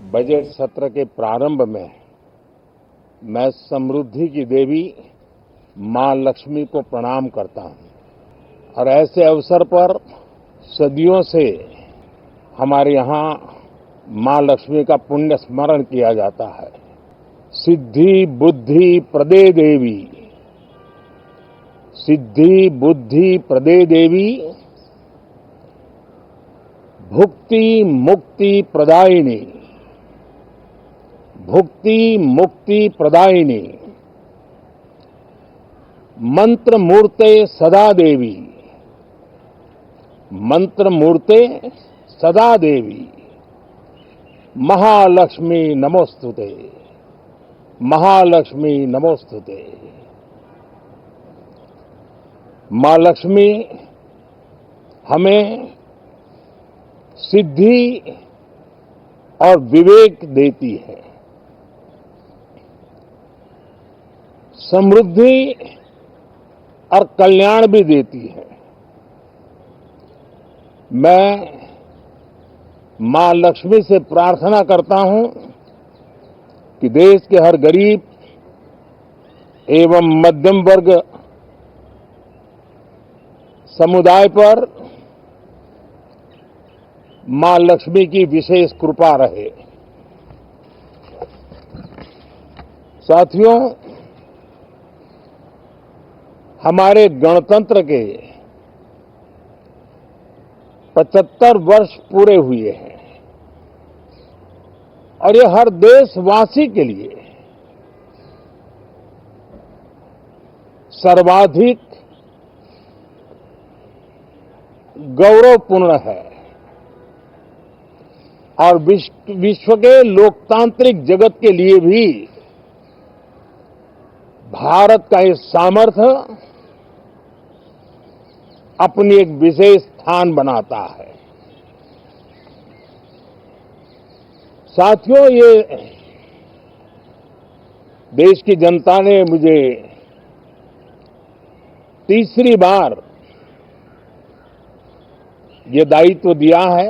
Budget सत्र के प्रारंभ में मैं समृद्धि की देवी मां लक्ष्मी को प्रणाम करता हूं और ऐसे अवसर पर सदियों से हमारे यहां मां लक्ष्मी का पुण्य स्मरण किया जाता है। सिद्धि बुद्धि प्रदे देवी, सिद्धि बुद्धि प्रदे देवी, भुक्ति मुक्ति प्रदायिनी, भुक्ति मुक्ति प्रदायिनी, मंत्र मूर्ते सदा देवी, मंत्र मूर्ते सदा देवी, महालक्ष्मी नमोस्तुते, महालक्ष्मी नमोस्तुते। मां लक्ष्मी हमें सिद्धि और विवेक देती है, समृद्धि और कल्याण भी देती है। मैं मां लक्ष्मी से प्रार्थना करता हूं कि देश के हर गरीब एवं मध्यम वर्ग समुदाय पर मां लक्ष्मी की विशेष कृपा रहे। साथियों, हमारे गणतंत्र के 75 वर्ष पूरे हुए हैं और ये हर देशवासी के लिए सर्वाधिक गौरवपूर्ण है और विश्व के लोकतांत्रिक जगत के लिए भी भारत का ये सामर्थ्य अपनी एक विशेष स्थान बनाता है। साथियों, ये देश की जनता ने मुझे तीसरी बार ये दायित्व दिया है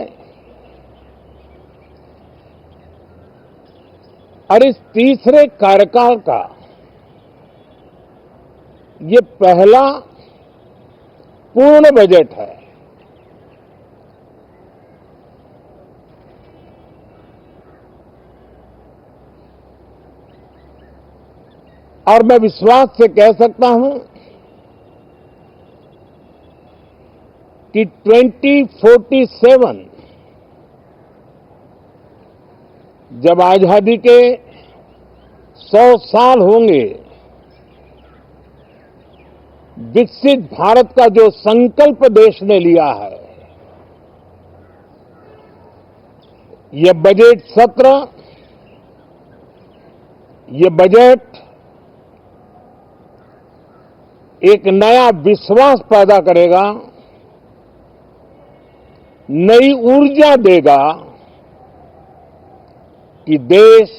और इस तीसरे कार्यकाल का ये पहला पूर्ण बजट है। और मैं विश्वास से कह सकता हूं कि 2047 जब आजादी के 100 साल होंगे, विकसित भारत का जो संकल्प देश ने लिया है, ये बजट सत्र, ये बजट एक नया विश्वास पैदा करेगा, नई ऊर्जा देगा कि देश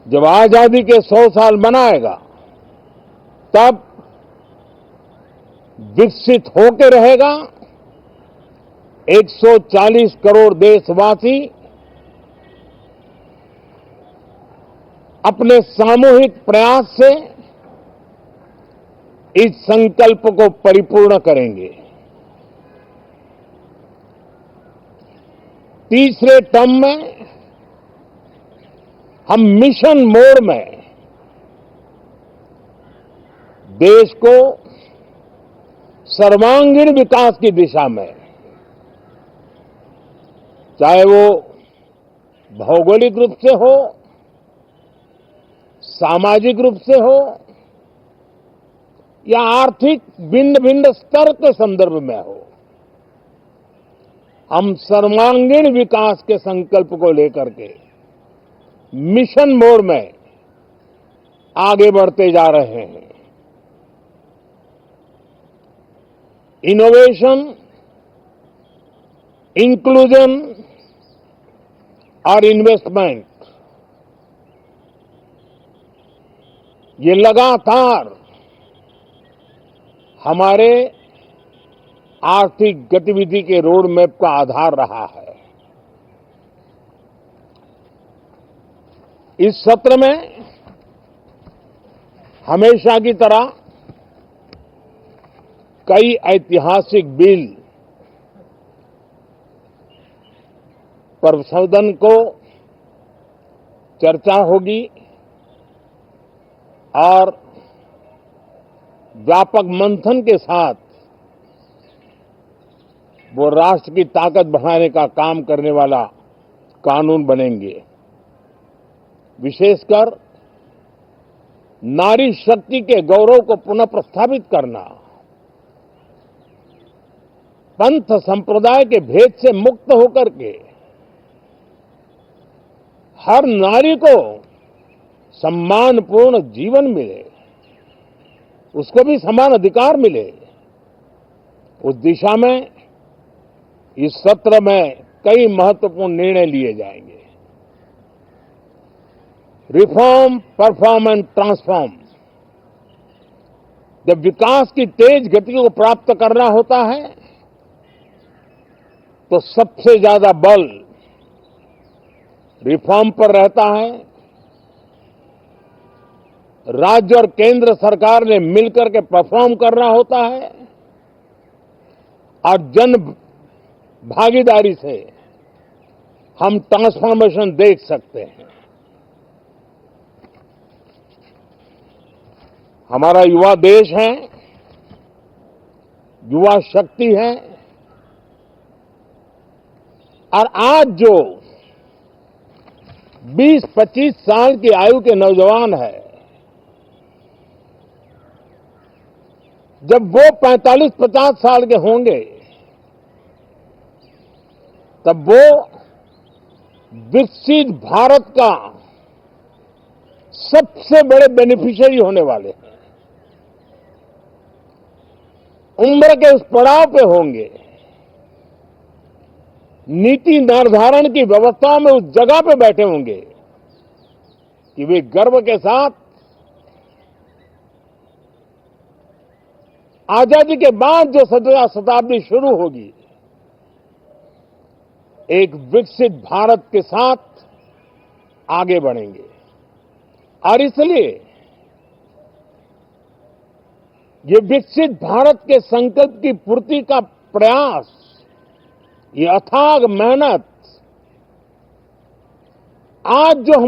जब आजादी के 100 साल मनाएगा तब विकसित होकर रहेगा। 140 करोड़ देशवासी अपने सामूहिक प्रयास से इस संकल्प को परिपूर्ण करेंगे। तीसरे टर्म में हम मिशन मोड में देश को सर्वांगीण विकास की दिशा में, चाहे वो भौगोलिक रूप से हो, सामाजिक रूप से हो या आर्थिक भिन्न भिन्न स्तर के संदर्भ में हो, हम सर्वांगीण विकास के संकल्प को लेकर के मिशन मोड में आगे बढ़ते जा रहे हैं। इनोवेशन, इंक्लूजन और इन्वेस्टमेंट, ये लगातार हमारे आर्थिक गतिविधि के रोड मैप का आधार रहा है। इस सत्र में हमेशा की तरह कई ऐतिहासिक बिल पर सदन को चर्चा होगी और व्यापक मंथन के साथ वो राष्ट्र की ताकत बढ़ाने का काम करने वाला कानून बनेंगे। विशेषकर नारी शक्ति के गौरव को पुनः प्रस्थापित करना, पंथ संप्रदाय के भेद से मुक्त होकर के हर नारी को सम्मानपूर्ण जीवन मिले, उसको भी समान अधिकार मिले, उस दिशा में इस सत्र में कई महत्वपूर्ण निर्णय लिए जाएंगे। Reform, perform and transform. जब विकास की तेज गति को प्राप्त करना होता है तो सबसे ज्यादा बल रिफॉर्म पर रहता है। राज्य और केंद्र सरकार ने मिलकर के परफॉर्म करना होता है और जन भागीदारी से हम ट्रांसफॉर्मेशन देख सकते हैं। हमारा युवा देश है, युवा शक्ति है और आज जो 20-25 साल की आयु के नौजवान है, जब वो 45-50 साल के होंगे तब वो विकसित भारत का सबसे बड़े बेनिफिशियरी होने वाले हैं। उम्र के उस पड़ाव पे होंगे, नीति निर्धारण की व्यवस्थाओं में उस जगह पे बैठे होंगे कि वे गर्व के साथ आजादी के बाद जो शताब्दी शुरू होगी, एक विकसित भारत के साथ आगे बढ़ेंगे। और इसलिए ये विकसित भारत के संकल्प की पूर्ति का प्रयास, ये अथाग मेहनत आज जो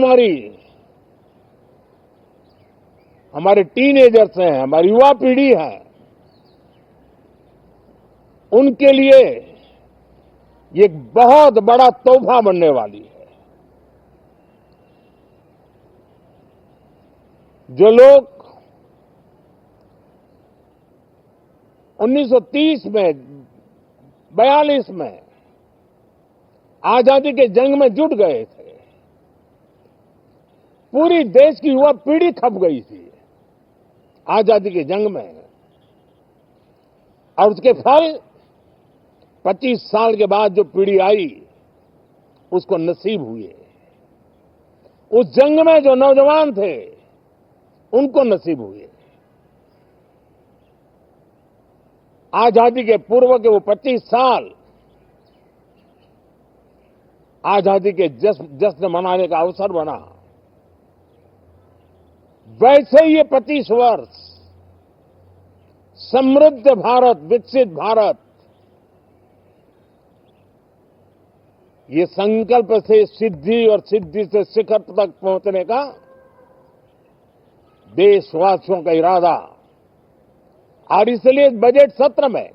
हमारे टीनेजर्स हैं, हमारी युवा पीढ़ी है, उनके लिए ये एक बहुत बड़ा तोहफा बनने वाली है। जो लोग 1930 में, 42 में आजादी के जंग में जुट गए थे, पूरी देश की युवा पीढ़ी खप गई थी आजादी के जंग में, और उसके फल 25 साल के बाद जो पीढ़ी आई उसको नसीब हुए। उस जंग में जो नौजवान थे उनको नसीब हुए। आजादी के पूर्व के वो 25 साल आजादी के जश्न मनाने का अवसर बना। वैसे ही ये 25 वर्ष समृद्ध भारत, विकसित भारत, ये संकल्प से सिद्धि और सिद्धि से शिखर तक पहुंचने का देशवासियों का इरादा। और इसलिए बजट सत्र में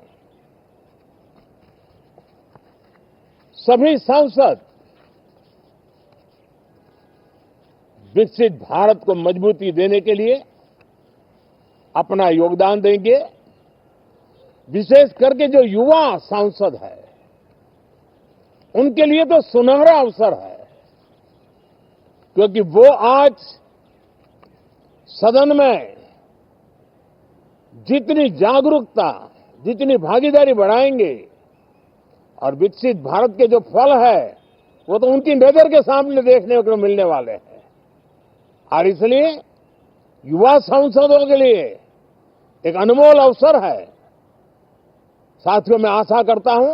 सभी सांसद विकसित भारत को मजबूती देने के लिए अपना योगदान देंगे। विशेष करके जो युवा सांसद है उनके लिए तो सुनहरा अवसर है, क्योंकि वो आज सदन में जितनी जागरूकता, जितनी भागीदारी बढ़ाएंगे और विकसित भारत के जो फल है वो तो उनकी नजर के सामने देखने को मिलने वाले हैं। और इसलिए युवा सांसदों के लिए एक अनमोल अवसर है। साथियों, मैं आशा करता हूं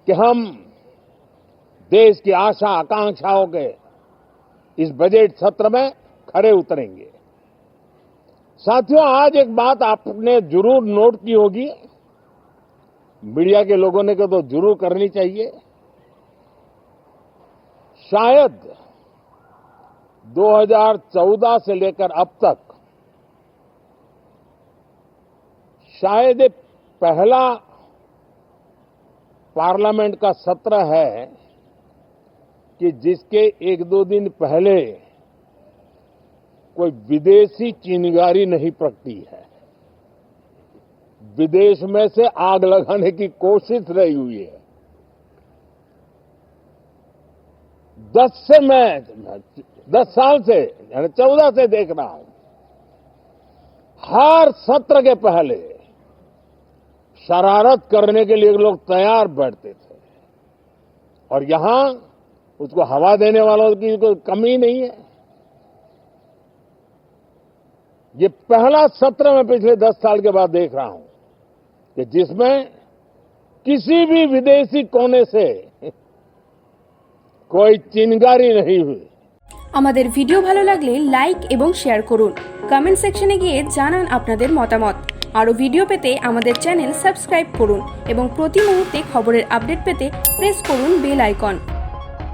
कि हम देश की आशा आकांक्षाओं के इस बजट सत्र में खरे उतरेंगे। साथियों, आज एक बात आपने जरूर नोट की होगी, मीडिया के लोगों ने तो जरूर करनी चाहिए। शायद 2014 से लेकर अब तक शायद ये पहला पार्लियामेंट का सत्र है कि जिसके एक दो दिन पहले कोई विदेशी चिंगारी नहीं प्रगटी है। विदेश में से आग लगाने की कोशिश रही हुई है। 10 साल से यानी 14 से देख रहा हूं, हर सत्र के पहले शरारत करने के लिए लोग तैयार बैठते थे और यहां उसको हवा देने वालों की कोई कमी नहीं है। ये पहला सत्र मैं पिछले 10 साल के बाद देख रहा हूं कि जिसमें किसी भी विदेशी कोने से कोई चिंगारी नहीं हुई। আমাদের ভিডিও ভালো লাগলে লাইক এবং শেয়ার করুন। কমেন্ট সেকশনে গিয়ে জানান আপনাদের মতামত। আরো ভিডিও পেতে আমাদের চ্যানেল সাবস্ক্রাইব করুন এবং প্রতি মুহূর্তে খবরের আপডেট পেতে প্রেস করুন বেল আইকন।